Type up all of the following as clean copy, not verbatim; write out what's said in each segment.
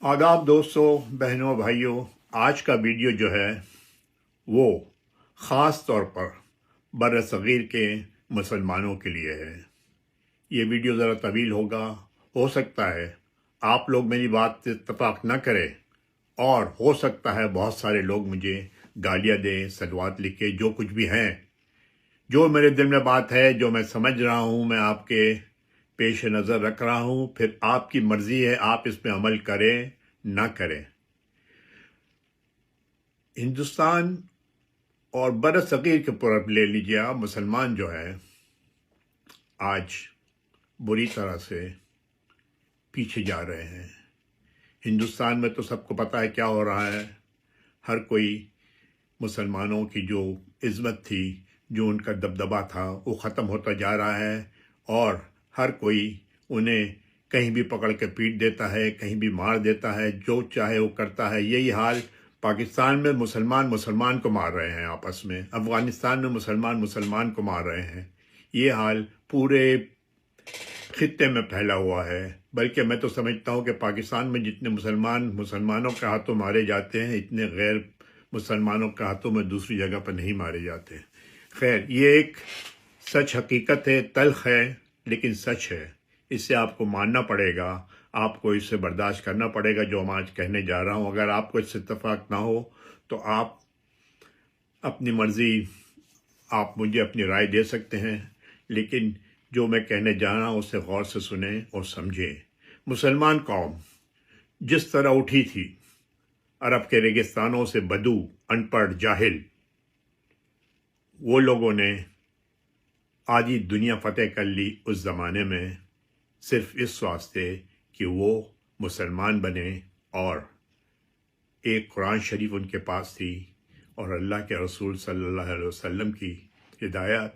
आदाब दोस्तों, बहनों, भाइयों। आज का वीडियो जो है वो ख़ास तौर पर बरसग़ीर के मुसलमानों के लिए है। ये वीडियो ज़रा तवील होगा। हो सकता है आप लोग मेरी बात से इत्तेफाक न करें और हो सकता है बहुत सारे लोग मुझे गालियाँ दें, सलवात लिखे, जो कुछ भी हैं। जो मेरे दिल में बात है, जो मैं समझ रहा हूँ, मैं आपके पेश नज़र रख रहा हूँ। फिर आपकी मर्ज़ी है, आप इस पे अमल करें ना करें। हिंदुस्तान और बरसग़ीर के पूरब ले लीजिए आप, मुसलमान जो है आज बुरी तरह से पीछे जा रहे हैं। हिंदुस्तान में तो सबको पता है क्या हो रहा है। हर कोई मुसलमानों की जो इज़्ज़त थी, जो उनका दबदबा था, वो ख़त्म होता जा रहा है और हर कोई उन्हें कहीं भी पकड़ के पीट देता है, कहीं भी मार देता है, जो चाहे वो करता है। यही हाल पाकिस्तान में मुसलमान को मार रहे हैं आपस में, अफ़गानिस्तान में मुसलमान को मार रहे हैं। ये हाल पूरे खित्ते में फैला हुआ है। बल्कि मैं तो समझता हूँ कि पाकिस्तान में जितने मुसलमानों के हाथों मारे जाते हैं, इतने गैर मुसलमानों के हाथों में दूसरी जगह पर नहीं मारे जाते। खैर, ये एक सच हकीकत है, तल्ख है, लेकिन सच है। इससे आपको मानना पड़ेगा, आपको इससे बर्दाश्त करना पड़ेगा जो मैं आज कहने जा रहा हूँ। अगर आपको इससे इत्तेफाक ना हो तो आप अपनी मर्ज़ी, आप मुझे अपनी राय दे सकते हैं, लेकिन जो मैं कहने जा रहा हूँ उसे गौर से सुने और समझें। मुसलमान कौम जिस तरह उठी थी अरब के रेगिस्तानों से, बदू, अनपढ़, जाहिल, वो लोगों ने आधी दुनिया फतेह कर ली उस ज़माने में, सिर्फ इस वास्ते कि वो मुसलमान बने और एक कुरान शरीफ उनके पास थी और अल्लाह के रसूल सल्लल्लाहु अलैहि वसल्लम की हिदायत,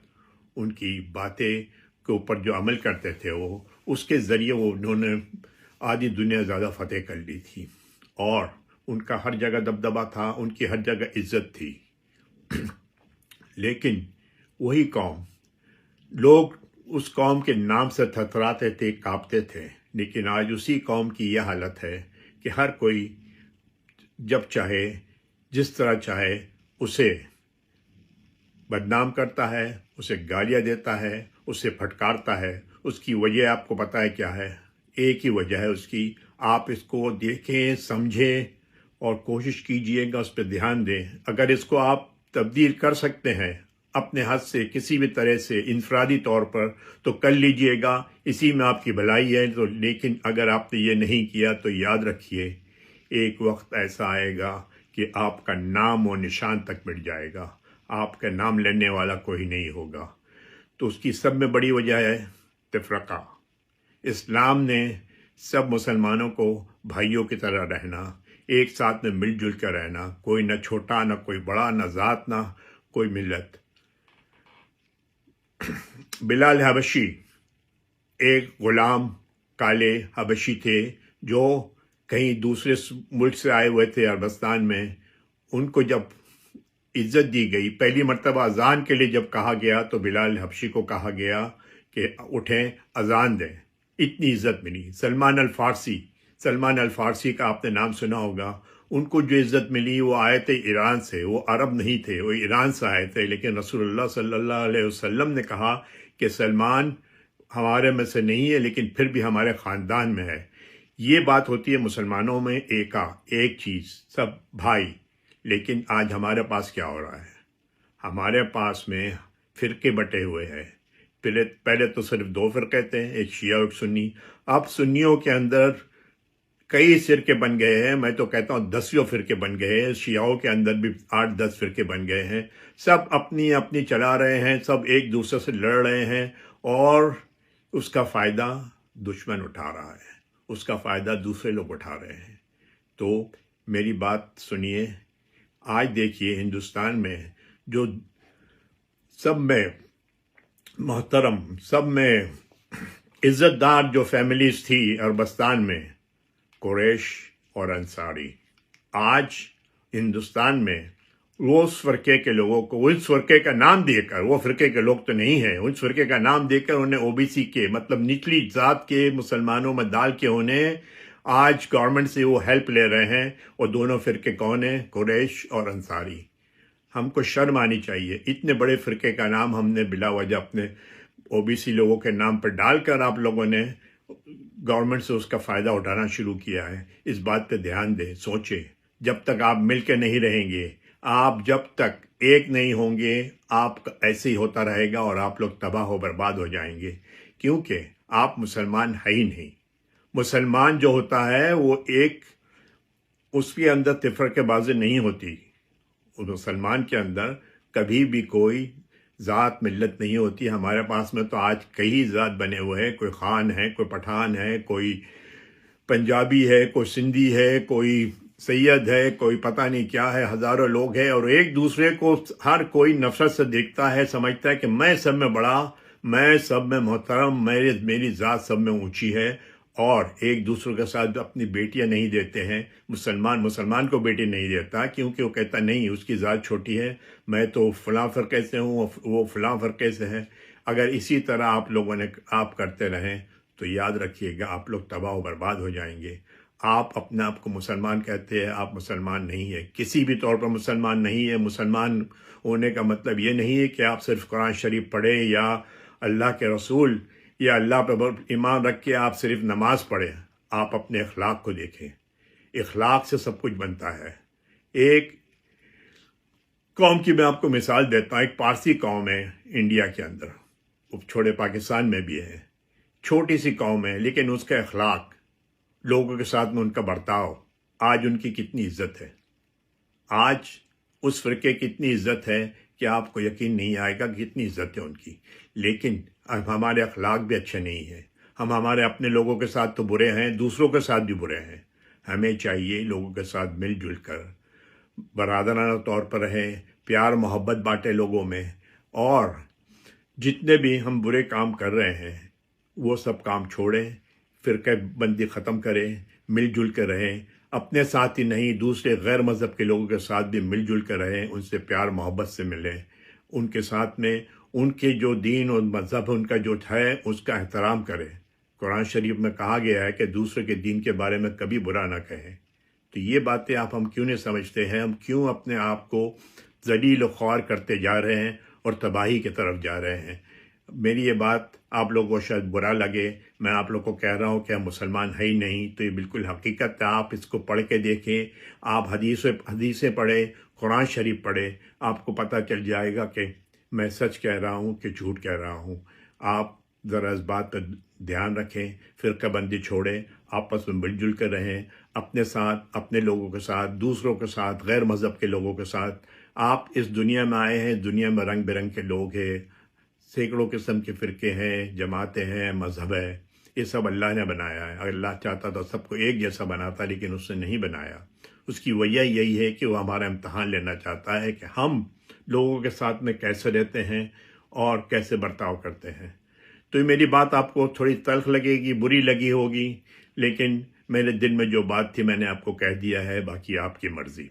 उनकी बातें के ऊपर जो अमल करते थे वो, उसके ज़रिए वो उन्होंने आधी दुनिया ज़्यादा फतेह कर ली थी और उनका हर जगह दबदबा था, उनकी हर जगह इज़्ज़त थी। लेकिन वही कौम, लोग उस कौम के नाम से थरथराते थे, कांपते थे। लेकिन आज उसी कौम की यह हालत है कि हर कोई जब चाहे, जिस तरह चाहे, उसे बदनाम करता है, उसे गालियाँ देता है, उसे फटकारता है। उसकी वजह आपको पता है क्या है? एक ही वजह है उसकी। आप इसको देखें, समझें और कोशिश कीजिएगा, उस पर ध्यान दें। अगर इसको आप तब्दील कर सकते हैं अपने हाथ से, किसी भी तरह से, इनफरादी तौर पर, तो कर लीजिएगा, इसी में आपकी भलाई है। तो लेकिन अगर आपने ये नहीं किया तो याद रखिए, एक वक्त ऐसा आएगा कि आपका नाम और निशान तक मिट जाएगा, आपका नाम लेने वाला कोई नहीं होगा। तो उसकी सब में बड़ी वजह है तफरका। इस्लाम ने सब मुसलमानों को भाइयों की तरह रहना, एक साथ में मिलजुल कर रहना, कोई न छोटा, न कोई बड़ा, न ज़ात, न कोई मिलत। बिलाल हबशी एक ग़ुलाम काले हबशी थे जो कहीं दूसरे मुल्क से आए हुए थे, अरबस्तान में। उनको जब इज़्ज़त दी गई, पहली मर्तबा अजान के लिए जब कहा गया, तो बिलाल हबशी को कहा गया कि उठें, अजान दें। इतनी इज़्ज़त मिली। सलमान अल फ़ारसी का आपने नाम सुना होगा। उनको जो इज़्ज़त मिली वो आए थे ईरान से, वो अरब नहीं थे, वो ईरान से आए थे। लेकिन रसूलुल्लाह सल्लल्लाहु अलैहि वसल्लम ने कहा कि सलमान हमारे में से नहीं है, लेकिन फिर भी हमारे ख़ानदान में है। ये बात होती है मुसलमानों में, एक चीज़, सब भाई। लेकिन आज हमारे पास क्या हो रहा है? हमारे पास में फ़िरके बटे हुए हैं। पहले तो सिर्फ 2 फ़िरके थे, एक शिया और एक सुन्नी। अब सुन्नियों के अंदर कई फ़िरके बन गए हैं। मैं तो कहता हूँ 10 फ़िरके बन गए हैं। शियाओं के अंदर भी 8-10 फ़िरके बन गए हैं। सब अपनी अपनी चला रहे हैं, सब एक दूसरे से लड़ रहे हैं और उसका फ़ायदा दुश्मन उठा रहा है, उसका फ़ायदा दूसरे लोग उठा रहे हैं। तो मेरी बात सुनिए। आज देखिए हिंदुस्तान में जो सब में मोहतरम, सब में इज़्ज़तदार जो फैमिलीज़ थी अरबस्तान में, कुरैश और अंसारी, आज हिंदुस्तान में वो उस फ़िरके के लोगों को, उस फ़िरके का नाम देकर, वो फ़िरके के लोग तो नहीं हैं, उस फ़िरके का नाम देकर उन्हें ओबीसी के, मतलब निचली ज़ात के मुसलमानों में डाल के उन्हें آج گورنمنٹ سے وہ ہیلپ لے رہے ہیں، اور دونوں فرقے کون ہیں؟ قریش اور انصاری۔ ہم کو شرم آنی چاہیے، اتنے بڑے فرقے کا نام ہم نے بلا وجہ اپنے او بی سی لوگوں کے نام پر ڈال کر آپ لوگوں نے گورنمنٹ سے اس کا فائدہ اٹھانا شروع کیا ہے۔ اس بات پہ دھیان دیں، سوچیں۔ جب تک آپ مل کے نہیں رہیں گے، آپ جب تک ایک نہیں ہوں گے، آپ کا ایسے ہی ہوتا رہے گا اور آپ لوگ تباہ و برباد ہو جائیں گے، کیونکہ آپ مسلمان ہے ہی نہیں۔ مسلمان جو ہوتا ہے وہ ایک، اس کے اندر تفرقہ بازی نہیں ہوتی۔ اس مسلمان کے اندر کبھی بھی کوئی ذات ملت نہیں ہوتی۔ ہمارے پاس میں تو آج کئی ذات بنے ہوئے ہیں، کوئی خان ہے، کوئی پٹھان ہے، کوئی پنجابی ہے، کوئی سندھی ہے، کوئی سید ہے، کوئی پتہ نہیں کیا ہے، ہزاروں لوگ ہیں، اور ایک دوسرے کو ہر کوئی نفرت سے دیکھتا ہے، سمجھتا ہے کہ میں سب میں بڑا، میں سب میں محترم، میری ذات سب میں اونچی ہے، اور ایک دوسرے کے ساتھ اپنی بیٹیاں نہیں دیتے ہیں۔ مسلمان کو بیٹی نہیں دیتا، کیونکہ وہ کہتا نہیں اس کی ذات چھوٹی ہے، میں تو فلاں فرقے سے ہوں، وہ فلاں فرقے سے ہے۔ اگر اسی طرح آپ لوگوں نے کرتے رہیں تو یاد رکھیے گا آپ لوگ تباہ و برباد ہو جائیں گے۔ آپ اپنے آپ کو مسلمان کہتے ہیں، آپ مسلمان نہیں ہیں، کسی بھی طور پر مسلمان نہیں ہے۔ مسلمان ہونے کا مطلب یہ نہیں ہے کہ آپ صرف قرآن شریف پڑھیں یا اللہ کے رسول یا اللہ پہ ایمان رکھ کے آپ صرف نماز پڑھیں۔ آپ اپنے اخلاق کو دیکھیں، اخلاق سے سب کچھ بنتا ہے۔ ایک قوم کی میں آپ کو مثال دیتا ہوں، ایک پارسی قوم ہے انڈیا کے اندر، چھوٹے پاکستان میں بھی ہے، چھوٹی سی قوم ہے، لیکن اس کا اخلاق، لوگوں کے ساتھ میں ان کا برتاؤ، آج ان کی کتنی عزت ہے۔ آج اس فرقے کی اتنی عزت ہے کہ آپ کو یقین نہیں آئے گا کہ کتنی عزت ہے ان کی، لیکن اب ہمارے اخلاق بھی اچھے نہیں ہیں۔ ہم ہمارے اپنے لوگوں کے ساتھ تو برے ہیں، دوسروں کے ساتھ بھی برے ہیں۔ ہمیں چاہیے لوگوں کے ساتھ مل جل کر برادرانہ طور پر رہیں، پیار محبت بانٹے لوگوں میں، اور جتنے بھی ہم برے کام کر رہے ہیں وہ سب کام چھوڑیں، فرقہ بندی ختم کریں، مل جل کے رہیں، اپنے ساتھ ہی نہیں دوسرے غیر مذہب کے لوگوں کے ساتھ بھی مل جل کے رہیں، ان سے پیار محبت سے ملیں، ان کے ساتھ میں ان کے جو دین اور مذہب ان کا جو ہے اس کا احترام کریں۔ قرآن شریف میں کہا گیا ہے کہ دوسرے کے دین کے بارے میں کبھی برا نہ کہیں۔ تو یہ باتیں ہم کیوں نہیں سمجھتے ہیں؟ ہم کیوں اپنے آپ کو ذلیل و خوار کرتے جا رہے ہیں اور تباہی کی طرف جا رہے ہیں؟ میری یہ بات آپ لوگوں کو شاید برا لگے، میں آپ لوگوں کو کہہ رہا ہوں کہ ہم مسلمان ہے ہی نہیں، تو یہ بالکل حقیقت ہے۔ آپ اس کو پڑھ کے دیکھیں، آپ حدیثیں پڑھیں، قرآن شریف پڑھیں، آپ کو پتہ چل جائے گا کہ میں سچ کہہ رہا ہوں کہ جھوٹ کہہ رہا ہوں۔ آپ ذرا اس بات پر دھیان رکھیں، فرقہ بندی چھوڑیں، آپس میں مل جل کر رہیں، اپنے ساتھ، اپنے لوگوں کے ساتھ، دوسروں کے ساتھ، غیر مذہب کے لوگوں کے ساتھ۔ آپ اس دنیا میں آئے ہیں، دنیا میں رنگ برنگ کے لوگ ہیں، سینکڑوں قسم کے فرقے ہیں، جماعتیں ہیں، مذہب ہے، یہ سب اللہ نے بنایا ہے۔ اگر اللہ چاہتا تو سب کو ایک جیسا بناتا، لیکن اس نے نہیں بنایا۔ اس کی وجہ یہی ہے کہ وہ ہمارا امتحان لینا چاہتا ہے کہ ہم لوگوں کے ساتھ میں کیسے رہتے ہیں اور کیسے برتاؤ کرتے ہیں۔ تو میری بات آپ کو تھوڑی تلخ لگے گی، بری لگی ہوگی، لیکن میرے دل میں جو بات تھی میں نے آپ کو کہہ دیا ہے، باقی آپ کی مرضی۔